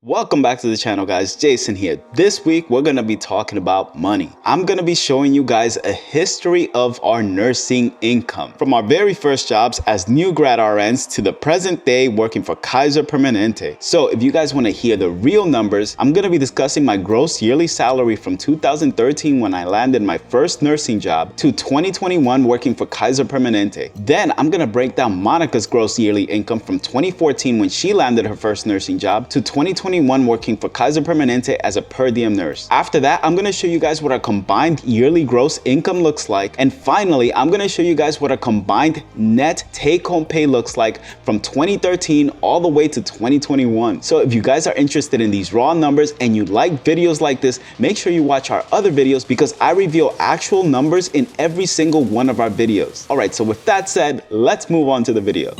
Welcome back to the channel, guys. Jason here. This week we're going to be talking about money. I'm going to be showing you guys a history of our nursing income from our very first jobs as new grad RNs to the present day working for Kaiser Permanente. So if you guys want to hear the real numbers, I'm going to be discussing my gross yearly salary from 2013 when I landed my first nursing job to 2021 working for Kaiser Permanente. Then I'm going to break down Monica's gross yearly income from 2014 when she landed her first nursing job to 2021 working for Kaiser Permanente as a per diem nurse. After that, I'm going to show you guys what our combined yearly gross income looks like. And finally, I'm going to show you guys what our combined net take-home pay looks like from 2013 all the way to 2021. So if you guys are interested in these raw numbers and you like videos like this, make sure you watch our other videos because I reveal actual numbers in every single one of our videos. Alright, so with that said, let's move on to the video.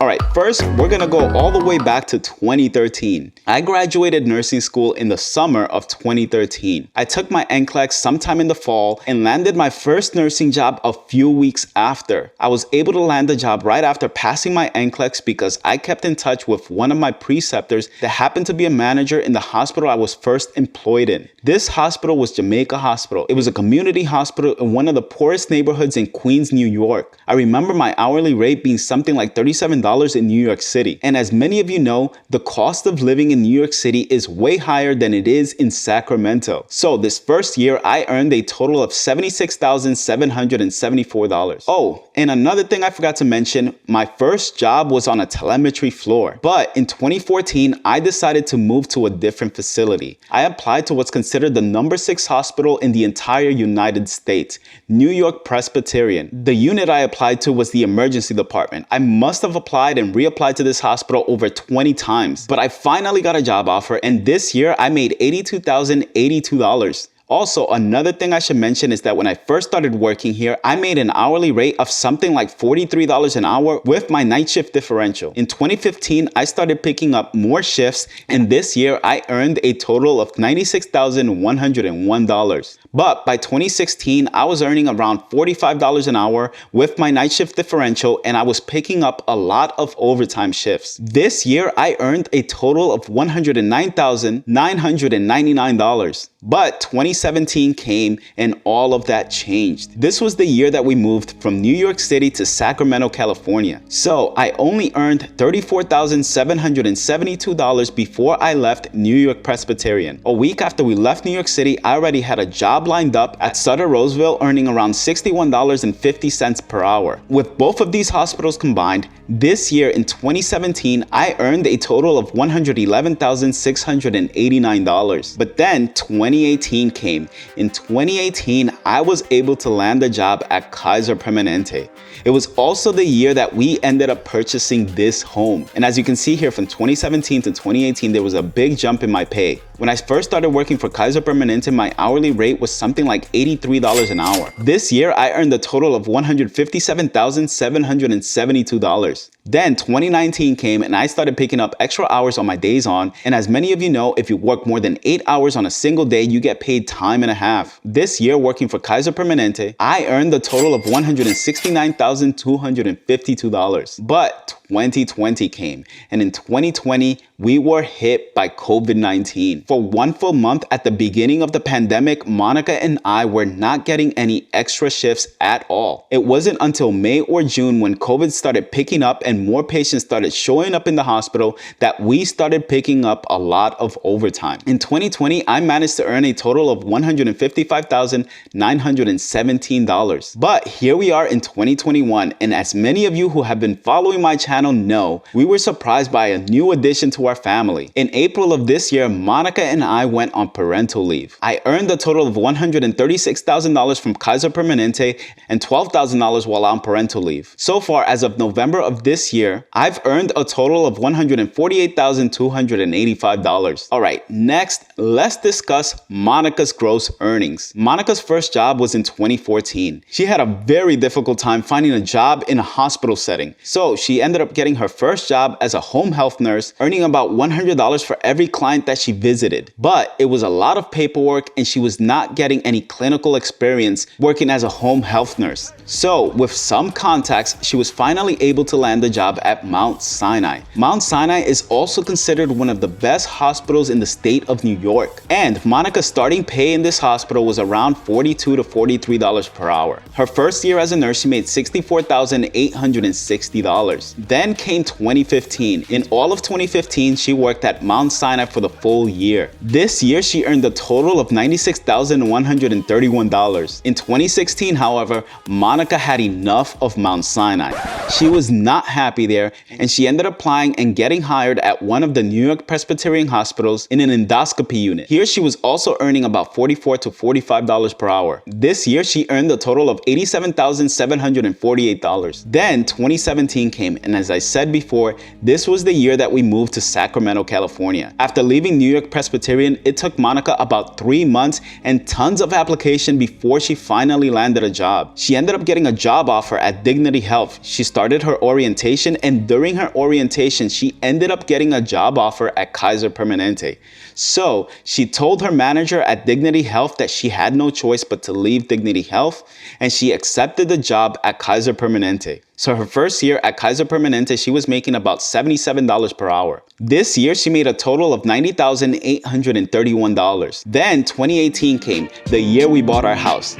Alright, first, we're gonna go all the way back to 2013. I graduated nursing school in the summer of 2013. I took my NCLEX sometime in the fall and landed my first nursing job a few weeks after. I was able to land the job right after passing my NCLEX because I kept in touch with one of my preceptors that happened to be a manager in the hospital I was first employed in. This hospital was Jamaica Hospital. It was a community hospital in one of the poorest neighborhoods in Queens, New York. I remember my hourly rate being something like $37 in New York City. And as many of you know, the cost of living in New York City is way higher than it is in Sacramento. So this first year, I earned a total of $76,774. Oh, and another thing I forgot to mention, my first job was on a telemetry floor. But in 2014, I decided to move to a different facility. I applied to what's considered the number 6 hospital in the entire United States, New York Presbyterian. The unit I applied to was the emergency department. I must have applied and reapplied to this hospital over 20 times, but I finally got a job offer, and this year I made $82,082. Also, another thing I should mention is that when I first started working here, I made an hourly rate of something like $43 an hour with my night shift differential. In 2015, I started picking up more shifts, and this year I earned a total of $96,101. But by 2016, I was earning around $45 an hour with my night shift differential, and I was picking up a lot of overtime shifts. This year, I earned a total of $109,999. But 2017 came and all of that changed. This was the year that we moved from New York City to Sacramento, California. So I only earned $34,772 before I left New York Presbyterian. A week after we left New York City, I already had a job lined up at Sutter Roseville, earning around $61.50 per hour. With both of these hospitals combined, this year in 2017, I earned a total of $111,689. But then 2018 came. In 2018, I was able to land a job at Kaiser Permanente. It was also the year that we ended up purchasing this home. And as you can see here, from 2017 to 2018, there was a big jump in my pay. When I first started working for Kaiser Permanente, my hourly rate was something like $83 an hour. This year, I earned a total of $157,772. Then 2019 came and I started picking up extra hours on my days on. And as many of you know, if you work more than 8 hours on a single day, you get paid time and a half. This year, working for Kaiser Permanente, I earned a total of $169,252. But 2020 came, and in 2020, we were hit by COVID-19. For one full month at the beginning of the pandemic, Monica and I were not getting any extra shifts at all. It wasn't until May or June when COVID started picking up and more patients started showing up in the hospital that we started picking up a lot of overtime. In 2020, I managed to earn a total of $155,917. But here we are in 2021, and as many of you who have been following my channel know, we were surprised by a new addition to our family. In April of this year, Monica and I went on parental leave. I earned a total of $136,000 from Kaiser Permanente and $12,000 while on parental leave. So far, as of November of this year, I've earned a total of $148,285. Alright, next, let's discuss Monica's gross earnings. Monica's first job was in 2014. She had a very difficult time finding a job in a hospital setting, so she ended up getting her first job as a home health nurse, earning about $100 for every client that she visited. But it was a lot of paperwork and she was not getting any clinical experience working as a home health nurse. So, with some contacts, she was finally able to land a job at Mount Sinai. Mount Sinai is also considered one of the best hospitals in the state of New York. And Monica's starting pay in this hospital was around $42 to $43 per hour. Her first year as a nurse, she made $64,860. Then came 2015. In all of 2015, she worked at Mount Sinai for the full year. This year, she earned a total of $96,131. In 2016, however, Monica had enough of Mount Sinai. She was not happy there, and she ended up applying and getting hired at one of the New York Presbyterian hospitals in an endoscopy unit. Here, she was also earning about $44 to $45 per hour. This year, she earned a total of $87,748. Then 2017 came, and as I said before, this was the year that we moved to Sacramento, California. After leaving New York Presbyterian, it took Monica about 3 months and tons of application before she finally landed a job. She ended up getting a job offer at Dignity Health. She started her orientation, and during her orientation, she ended up getting a job offer at Kaiser Permanente. So she told her manager at Dignity Health that she had no choice but to leave Dignity Health, and she accepted the job at Kaiser Permanente. So her first year at Kaiser Permanente, she was making about $77 per hour. This year, she made a total of $90,831. Then 2018 came, the year we bought our house.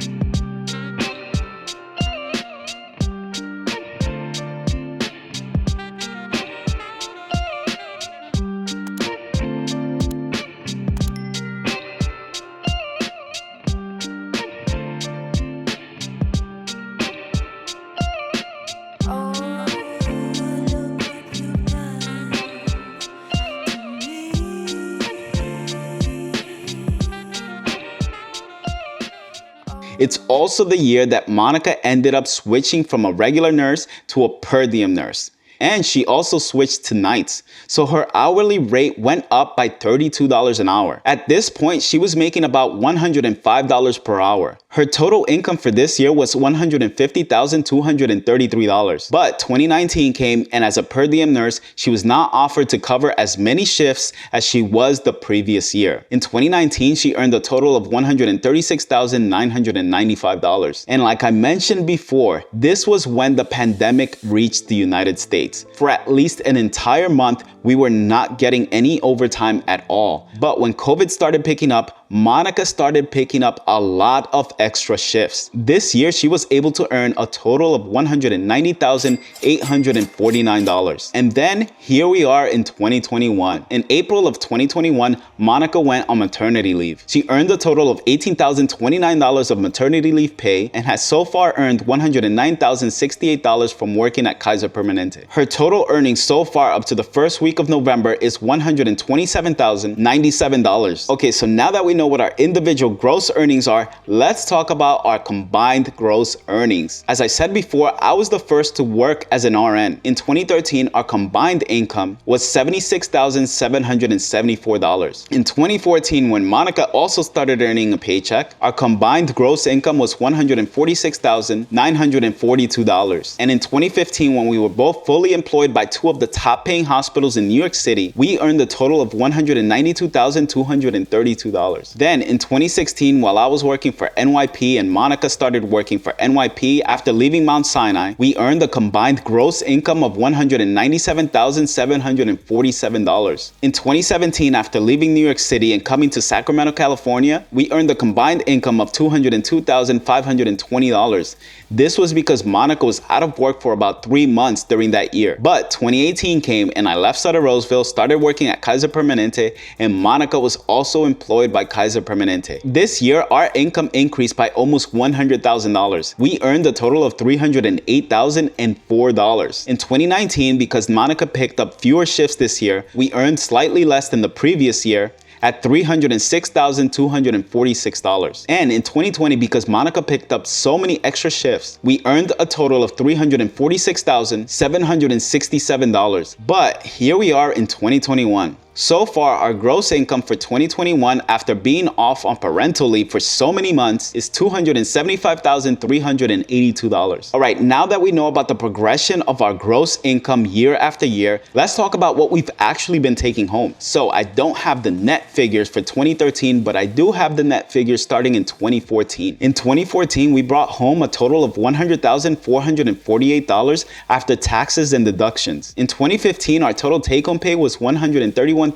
It's also the year that Monica ended up switching from a regular nurse to a per diem nurse. And she also switched to nights, so her hourly rate went up by $32 an hour. At this point, she was making about $105 per hour. Her total income for this year was $150,233. But 2019 came, and as a per diem nurse, she was not offered to cover as many shifts as she was the previous year. In 2019, she earned a total of $136,995. And like I mentioned before, this was when the pandemic reached the United States. For at least an entire month, we were not getting any overtime at all. But when COVID started picking up, Monica started picking up a lot of extra shifts. This year, she was able to earn a total of $190,849. And then here we are in 2021. In April of 2021, Monica went on maternity leave. She earned a total of $18,029 of maternity leave pay and has so far earned $109,068 from working at Kaiser Permanente. Her total earnings so far up to the first week of November is $127,097. Okay, so now that we know what our individual gross earnings are, let's talk about our combined gross earnings. As I said before, I was the first to work as an RN. In 2013, our combined income was $76,774. In 2014, when Monica also started earning a paycheck, our combined gross income was $146,942. And in 2015, when we were both fully employed by two of the top paying hospitals in New York City, we earned a total of $192,232. Then in 2016, while I was working for NYP and Monica started working for NYP after leaving Mount Sinai, we earned a combined gross income of $197,747. In 2017, after leaving New York City and coming to Sacramento, California, we earned a combined income of $202,520. This was because Monica was out of work for about 3 months during that year. But 2018 came and I left Sutter Roseville, started working at Kaiser Permanente, and Monica was also employed by Kaiser Permanente. This year, our income increased by almost $100,000. We earned a total of $308,004. In 2019, because Monica picked up fewer shifts this year, we earned slightly less than the previous year at $306,246. And in 2020, because Monica picked up so many extra shifts, we earned a total of $346,767. But here we are in 2021. So far, our gross income for 2021 after being off on parental leave for so many months is $275,382. All right, now that we know about the progression of our gross income year after year, let's talk about what we've actually been taking home. So I don't have the net figures for 2013, but I do have the net figures starting in 2014. In 2014, we brought home a total of $100,448 after taxes and deductions. In 2015, our total take-home pay was $131,994. By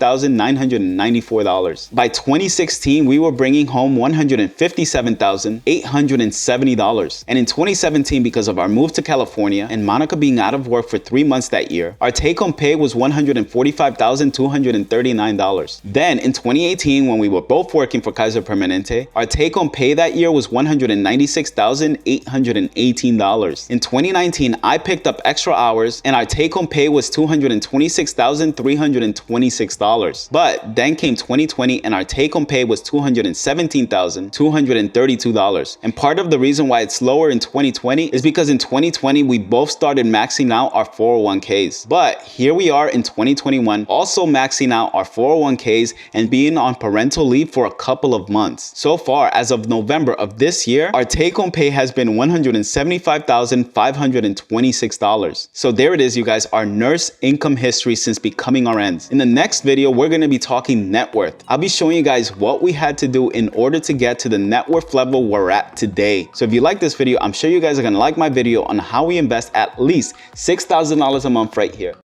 2016, we were bringing home $157,870. And in 2017, because of our move to California and Monica being out of work for 3 months that year, our take-home pay was $145,239. Then in 2018, when we were both working for Kaiser Permanente, our take-home pay that year was $196,818. In 2019, I picked up extra hours and our take-home pay was $226,326. But then came 2020 and our take-home pay was $217,232. And part of the reason why it's lower in 2020 is because in 2020, we both started maxing out our 401ks. But here we are in 2021, also maxing out our 401ks and being on parental leave for a couple of months. So far, as of November of this year, our take-home pay has been $175,526. So there it is, you guys, our nurse income history since becoming RNs. In the next video, we're going to be talking net worth. I'll be showing you guys what we had to do in order to get to the net worth level we're at today. So if you like this video, I'm sure you guys are going to like my video on how we invest at least $6,000 a month right here.